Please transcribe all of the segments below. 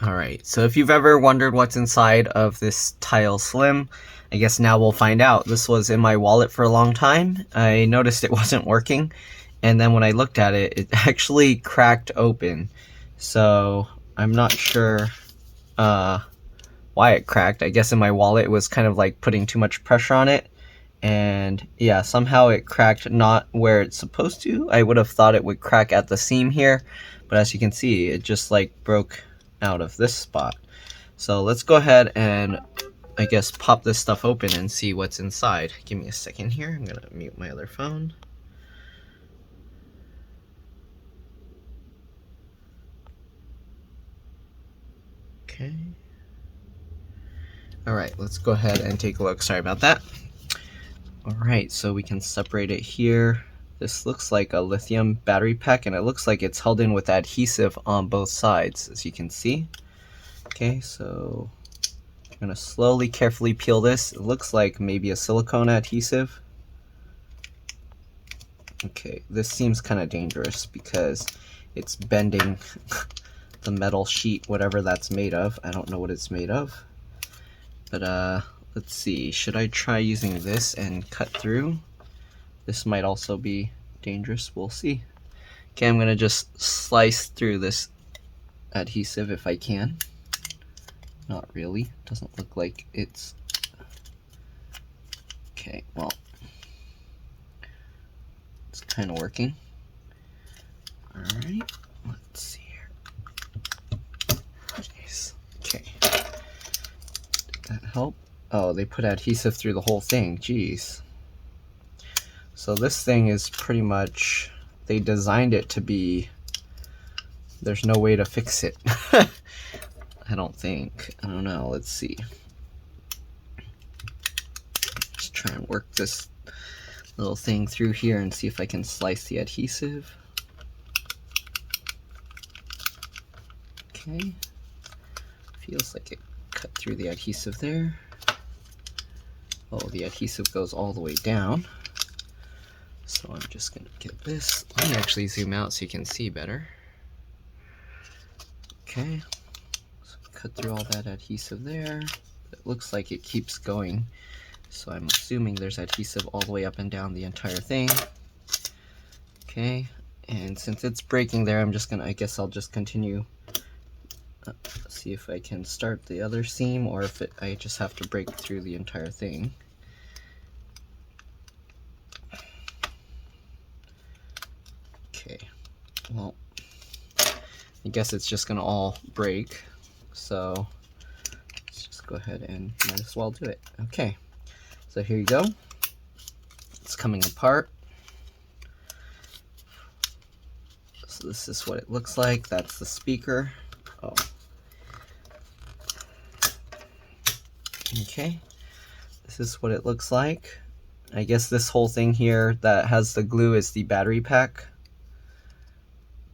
Alright, so if you've ever wondered what's inside of this Tile Slim, I guess now we'll find out. This was in my wallet for a long time. I noticed it wasn't working, and then when I looked at it, it actually cracked open. So I'm not sure why it cracked. I guess in my wallet it was kind of like putting too much pressure on it. And yeah, somehow it cracked not where it's supposed to. I would have thought it would crack at the seam here, but as you can see, it just like broke out of this spot. So let's go ahead and I guess pop this stuff open and see what's inside. Give me a second here. I'm gonna mute my other phone. Okay. Alright, let's go ahead and take a look. Sorry about that. Alright, so we can separate it here. This looks like a lithium battery pack, and it looks like it's held in with adhesive on both sides, as you can see. Okay, so I'm gonna slowly, carefully peel this. It looks like maybe a silicone adhesive. Okay, this seems kind of dangerous because it's bending the metal sheet, whatever that's made of. I don't know what it's made of. But let's see, should I try using this and cut through? This might also be dangerous, we'll see. Okay, I'm gonna just slice through this adhesive if I can. Not really, doesn't look like it's... Okay, well, it's kind of working. Alright, let's see here. Jeez. Okay, did that help? Oh, they put adhesive through the whole thing, jeez. So this thing is pretty much, they designed it to be, there's no way to fix it. I don't think. I don't know, let's see. Just try and work this little thing through here and see if I can slice the adhesive. Okay. Feels like it cut through the adhesive there. Oh, the adhesive goes all the way down. So I'm just gonna get this. Let me actually zoom out so you can see better. Okay, so cut through all that adhesive there. It looks like it keeps going, so I'm assuming there's adhesive all the way up and down the entire thing. Okay, and since it's breaking there, I'm just gonna, I guess I'll just continue. See if I can start the other seam, or if I just have to break through the entire thing. Okay, well, I guess it's just gonna all break, so let's just go ahead and might as well do it. Okay, so here you go. It's coming apart. So this is what it looks like. That's the speaker. Oh. Okay, this is what it looks like. I guess this whole thing here that has the glue is the battery pack.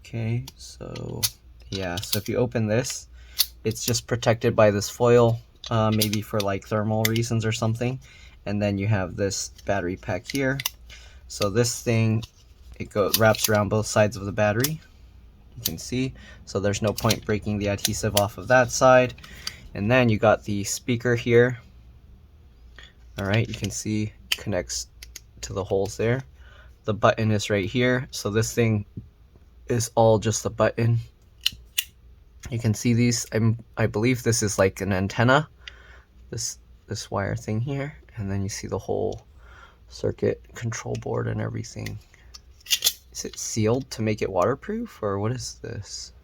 Okay, so yeah, so if you open this, it's just protected by this foil, maybe for like thermal reasons or something. And then you have this battery pack here. So this thing, it wraps around both sides of the battery. You can see, so there's no point breaking the adhesive off of that side. And then you got the speaker here. All right, you can see connects to the holes there. The button is right here, so this thing is all just a button. You can see these. I believe this is like an antenna, this wire thing here, and then you see the whole circuit control board and everything. Is it sealed to make it waterproof, or what is this?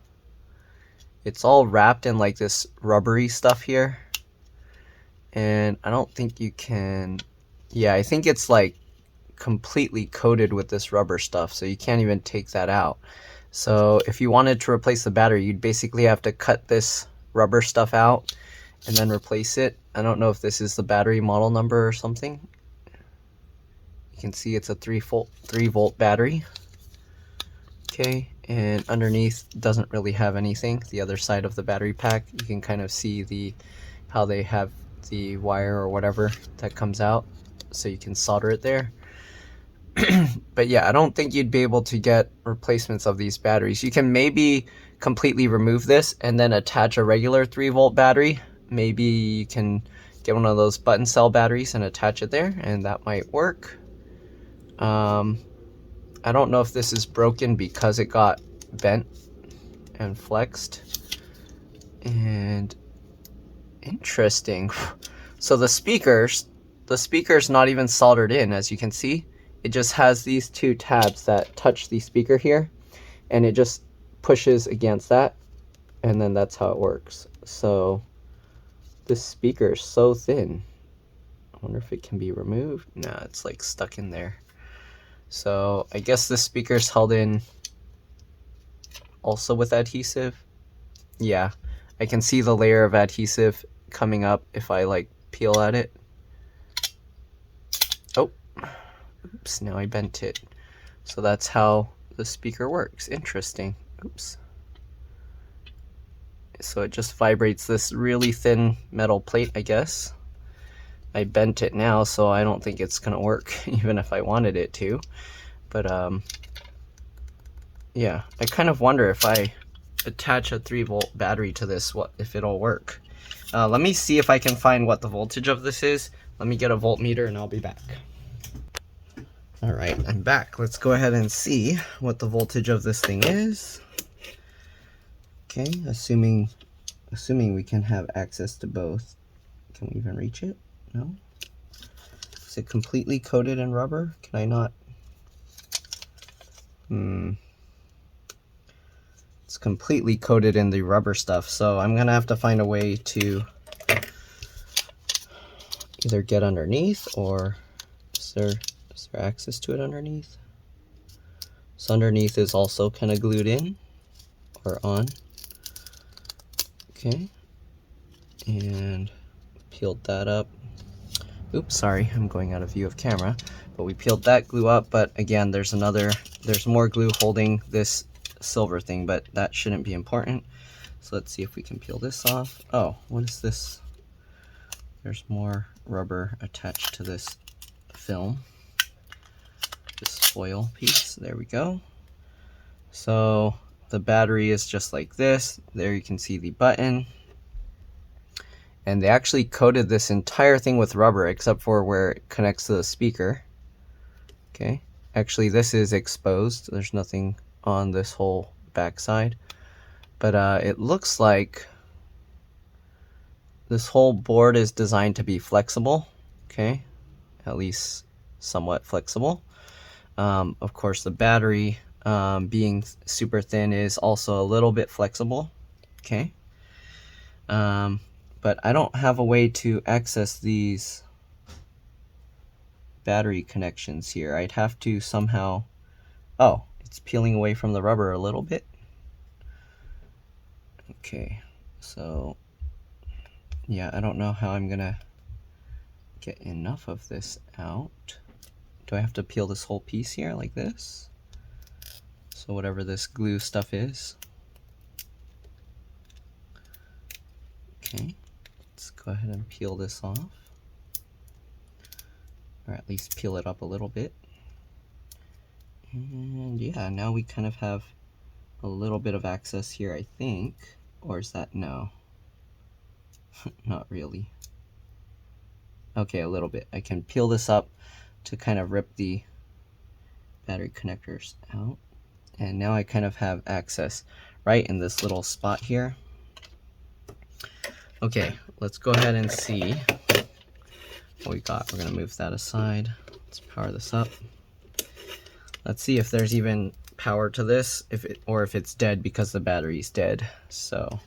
It's all wrapped in like this rubbery stuff here, and I don't think you can, yeah, I think it's like completely coated with this rubber stuff, so you can't even take that out. So if you wanted to replace the battery, you'd basically have to cut this rubber stuff out and then replace it. I don't know if this is the battery model number or something. You can see it's a 3-volt battery. Okay, and underneath doesn't really have anything. The other side of the battery pack, you can kind of see how they have the wire or whatever that comes out, so you can solder it there. But yeah, I don't think you'd be able to get replacements of these batteries. You can maybe completely remove this and then attach a regular 3-volt battery. Maybe you can get one of those button cell batteries and attach it there, and that might work. I don't know if this is broken because it got bent and flexed. And interesting. So the speaker's not even soldered in, as you can see. It just has these 2 tabs that touch the speaker here, and it just pushes against that, and then that's how it works. So this speaker is so thin. I wonder if it can be removed. Nah, it's like stuck in there. So I guess this speaker's held in also with adhesive. Yeah, I can see the layer of adhesive coming up if I like peel at it. Oh, oops, now I bent it. So that's how the speaker works. Interesting. Oops. So it just vibrates this really thin metal plate, I guess. I bent it now, so I don't think it's gonna work, even if I wanted it to. But yeah, I kind of wonder if I attach a 3-volt battery to this, what if it'll work. Let me see if I can find what the voltage of this is. Let me get a voltmeter and I'll be back. All right, I'm back. Let's go ahead and see what the voltage of this thing is. Okay, assuming we can have access to both. Can we even reach it? No. Is it completely coated in rubber? Can I not? It's completely coated in the rubber stuff, so I'm gonna have to find a way to either get underneath, or is there access to it underneath? So underneath is also kind of glued in or on. Okay, and peeled that up. Oops, sorry, I'm going out of view of camera. But we peeled that glue up, but again, there's more glue holding this silver thing, but that shouldn't be important. So let's see if we can peel this off. Oh, what is this? There's more rubber attached to this film, this foil piece. There we go. So the battery is just like this. There you can see the button. And they actually coated this entire thing with rubber except for where it connects to the speaker. Okay, actually this is exposed. There's nothing on this whole backside. But it looks like this whole board is designed to be flexible. Okay, at least somewhat flexible. Of course, the battery being super thin is also a little bit flexible. Okay. But I don't have a way to access these battery connections here. I'd have to somehow... Oh, it's peeling away from the rubber a little bit. Okay, so yeah, I don't know how I'm gonna get enough of this out. Do I have to peel this whole piece here like this? So whatever this glue stuff is. Okay, let's go ahead and peel this off. Or at least peel it up a little bit. And yeah, now we kind of have a little bit of access here, I think. Or is that no? Not really. Okay, a little bit. I can peel this up to kind of rip the battery connectors out. And now I kind of have access right in this little spot here. Okay, let's go ahead and see what we got. We're gonna move that aside. Let's power this up. Let's see if there's even power to this, or if it's dead because the battery's dead. So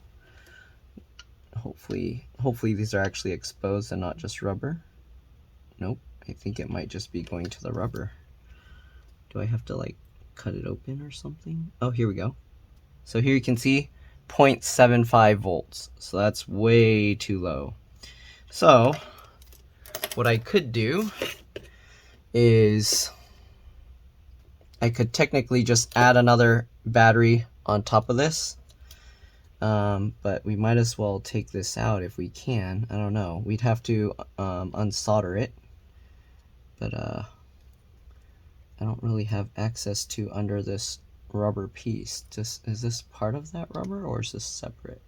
hopefully these are actually exposed and not just rubber. Nope, I think it might just be going to the rubber. Do I have to like cut it open or something? Oh, here we go. So here you can see 0.75 volts. So that's way too low. So what I could do is I could technically just add another battery on top of this. But we might as well take this out if we can. I don't know. We'd have to unsolder it. But I don't really have access to under this rubber piece. Is this part of that rubber or is this separate?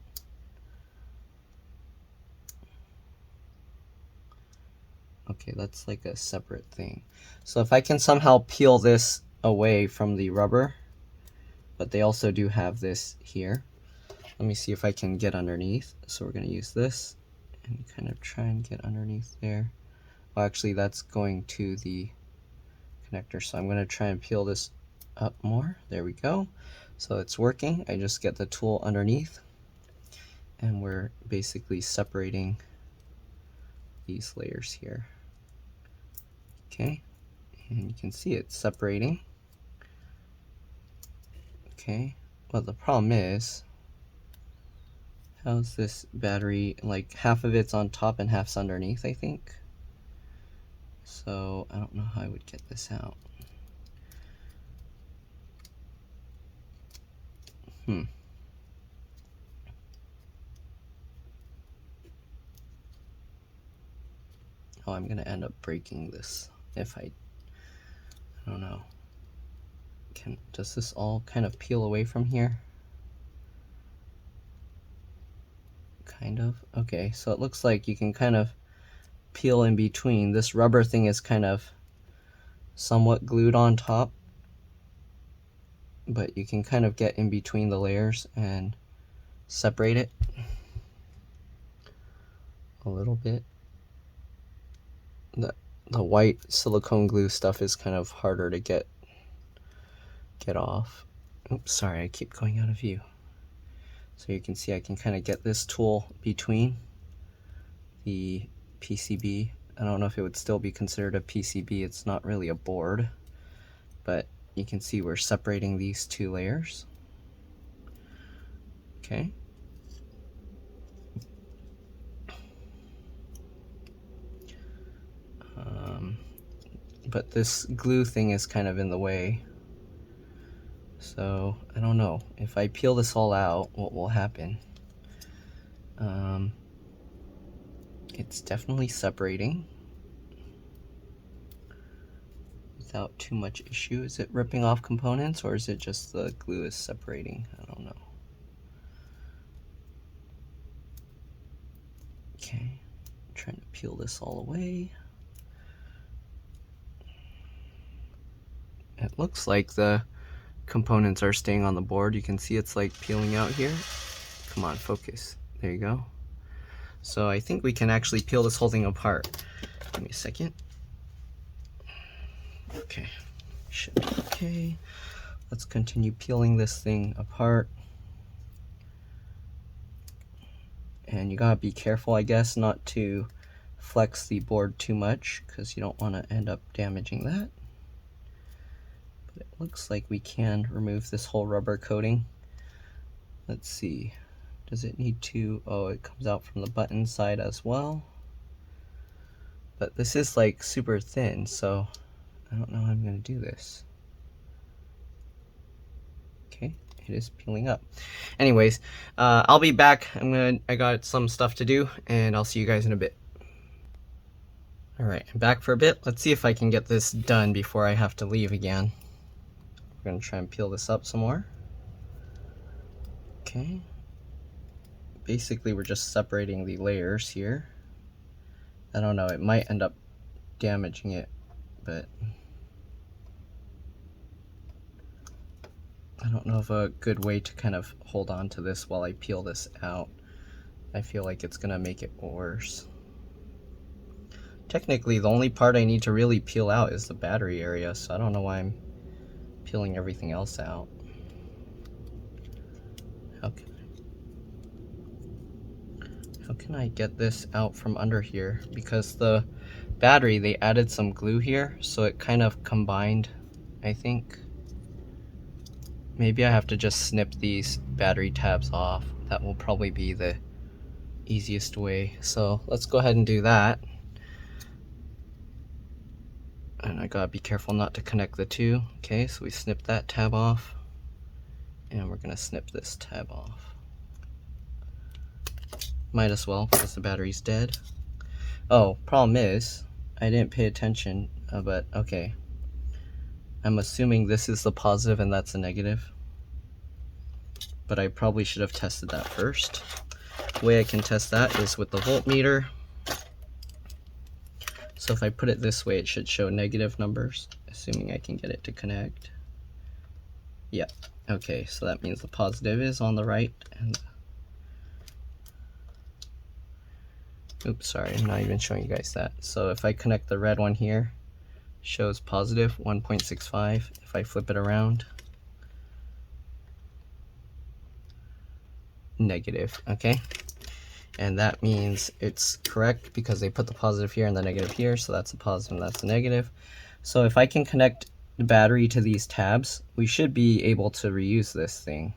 Okay, that's like a separate thing. So if I can somehow peel this away from the rubber, but they also do have this here. Let me see if I can get underneath. So we're going to use this and kind of try and get underneath there. Well, actually that's going to the connector, so I'm going to try and peel this up more. There we go. So it's working. I just get the tool underneath and we're basically separating these layers here. Okay, and you can see it's separating. Okay, well the problem is, how's this battery, like half of it's on top and half's underneath, I think. So I don't know how I would get this out. Oh, I'm gonna end up breaking this if I don't know. Does this all kind of peel away from here? Kind of. Okay, so it looks like you can kind of peel in between. This rubber thing is kind of somewhat glued on top, but you can kind of get in between the layers and separate it a little bit. The white silicone glue stuff is kind of harder to get off. Oops, sorry, I keep going out of view. So you can see I can kind of get this tool between the PCB. I don't know if it would still be considered a PCB. It's not really a board, but you can see we're separating these two layers. Okay. But this glue thing is kind of in the way. So I don't know. If I peel this all out, what will happen? It's definitely separating without too much issue. Is it ripping off components or is it just the glue is separating? I don't know. Okay, I'm trying to peel this all away. It looks like the components are staying on the board. You can see it's like peeling out here. Come on, focus. There you go. So I think we can actually peel this whole thing apart. Give me a second. Okay, should be okay. Let's continue peeling this thing apart. And you gotta be careful, I guess, not to flex the board too much because you don't want to end up damaging that. But it looks like we can remove this whole rubber coating. Let's see. Does it need to? Oh, it comes out from the button side as well. But this is like super thin, so I don't know how I'm going to do this. Okay, it is peeling up. Anyways, I'll be back. I got some stuff to do, and I'll see you guys in a bit. Alright, I'm back for a bit. Let's see if I can get this done before I have to leave again. We're going to try and peel this up some more. Okay. Basically, we're just separating the layers here. I don't know, it might end up damaging it, but I don't know of a good way to kind of hold on to this while I peel this out. I feel like it's gonna make it worse. Technically, the only part I need to really peel out is the battery area, so I don't know why I'm peeling everything else out. How can I get this out from under here? Because the battery, they added some glue here, so it kind of combined, I think. Maybe I have to just snip these battery tabs off. That will probably be the easiest way. So let's go ahead and do that. And I gotta be careful not to connect the two. Okay, so we snip that tab off. And we're gonna snip this tab off. Might as well, because the battery's dead. Oh, problem is, I didn't pay attention, but okay. I'm assuming this is the positive and that's the negative, but I probably should have tested that first. The way I can test that is with the voltmeter. So if I put it this way, it should show negative numbers, assuming I can get it to connect. Yeah, okay, so that means the positive is on the right, and oops, sorry, I'm not even showing you guys that. So if I connect the red one here, shows positive 1.65. If I flip it around, negative, okay? And that means it's correct because they put the positive here and the negative here, so that's a positive and that's a negative. So if I can connect the battery to these tabs, we should be able to reuse this thing.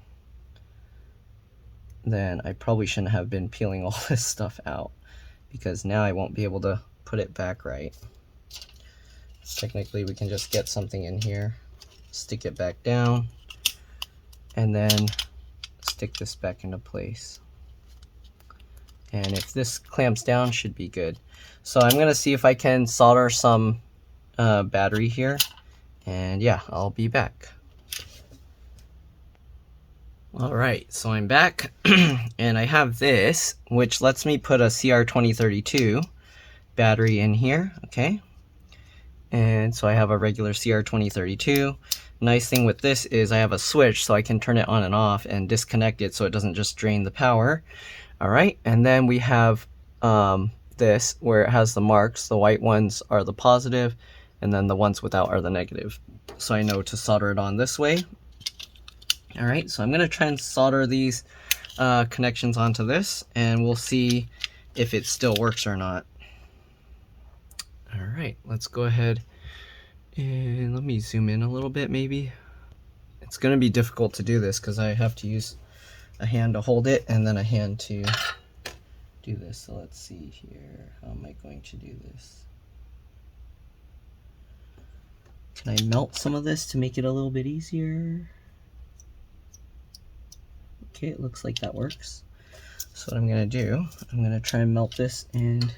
Then I probably shouldn't have been peeling all this stuff out, because now I won't be able to put it back right. Technically we can just get something in here, stick it back down, and then stick this back into place. And if this clamps down, should be good. So I'm gonna see if I can solder some battery here, and yeah, I'll be back. All right, so I'm back and I have this, which lets me put a CR2032 battery in here, okay? And so I have a regular CR2032. Nice thing with this is I have a switch, so I can turn it on and off and disconnect it so it doesn't just drain the power. All right, and then we have this where it has the marks. The white ones are the positive, and then the ones without are the negative. So I know to solder it on this way. All right, so I'm gonna try and solder these connections onto this, and we'll see if it still works or not. All right, let's go ahead and let me zoom in a little bit maybe. It's gonna be difficult to do this because I have to use a hand to hold it and then a hand to do this. So let's see here, how am I going to do this? Can I melt some of this to make it a little bit easier? Okay, it looks like that works. So what I'm gonna do, I'm gonna try and melt this and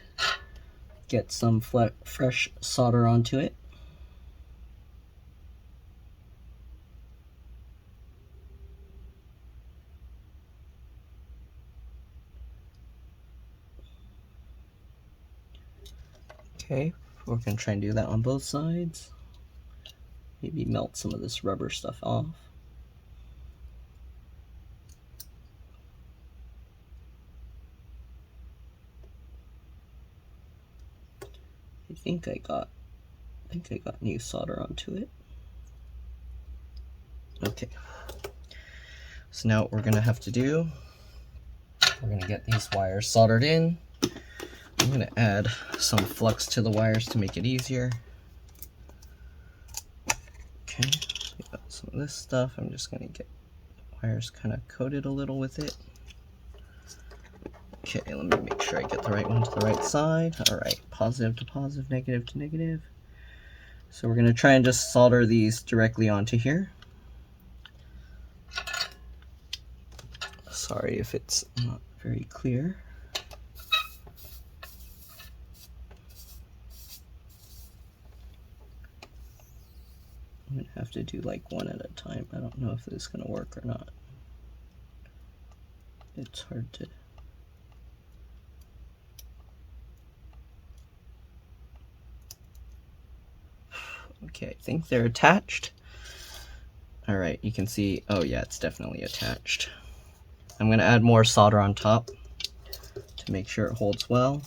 get some fresh solder onto it. Okay, we're gonna try and do that on both sides. Maybe melt some of this rubber stuff off. I think I got new solder onto it. Okay. So now what we're gonna have to do, we're gonna get these wires soldered in. I'm gonna add some flux to the wires to make it easier. Okay, we got some of this stuff. I'm just gonna get the wires kind of coated a little with it. Okay, let me make sure I get the right one to the right side. All right, positive to positive, negative to negative. So we're gonna try and just solder these directly onto here. Sorry if it's not very clear. I'm gonna have to do like one at a time. I don't know if this is gonna work or not. It's hard to. Okay, I think they're attached. All right, you can see, oh yeah, it's definitely attached. I'm gonna add more solder on top to make sure it holds well.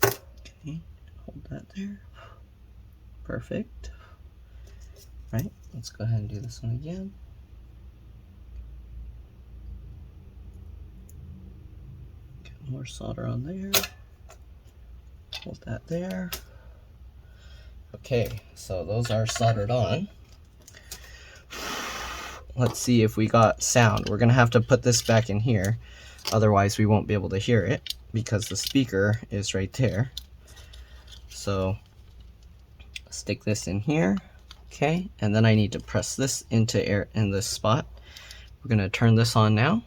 Okay, hold that there. Perfect. All right, let's go ahead and do this one again. Get more solder on there. Hold that there. Okay, so those are soldered on. Let's see if we got sound. We're gonna have to put this back in here, otherwise we won't be able to hear it because the speaker is right there. So stick this in here, okay, and then I need to press this into air in this spot. We're gonna turn this on now,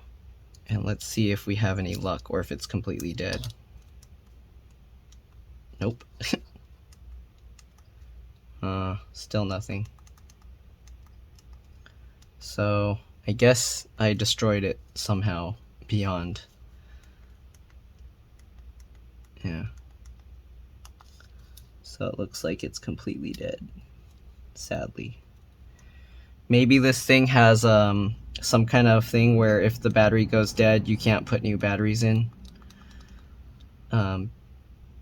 and let's see if we have any luck or if it's completely dead. Nope. Still nothing. So I guess I destroyed it somehow beyond. Yeah. So it looks like it's completely dead, sadly. Maybe this thing has some kind of thing where if the battery goes dead, you can't put new batteries in.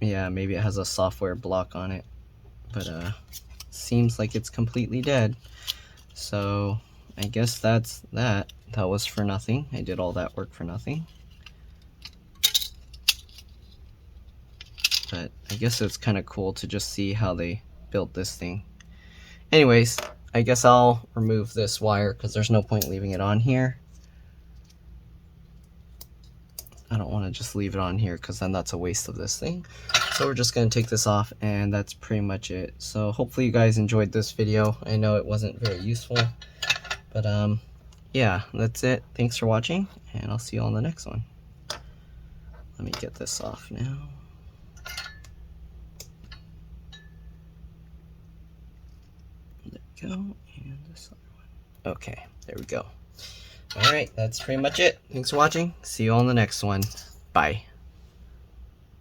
Yeah, maybe it has a software block on it, but seems like it's completely dead. So I guess that's that. That was for nothing. I did all that work for nothing. But I guess it's kind of cool to just see how they built this thing. Anyways, I guess I'll remove this wire because there's no point leaving it on here. I don't want to just leave it on here because then that's a waste of this thing. So we're just going to take this off, and that's pretty much it. So hopefully you guys enjoyed this video. I know it wasn't very useful, but yeah, that's it. Thanks for watching, and I'll see you all in the next one. Let me get this off now. There we go, and this other one. Okay, there we go. Alright, that's pretty much it. Thanks for watching. See you all in the next one. Bye.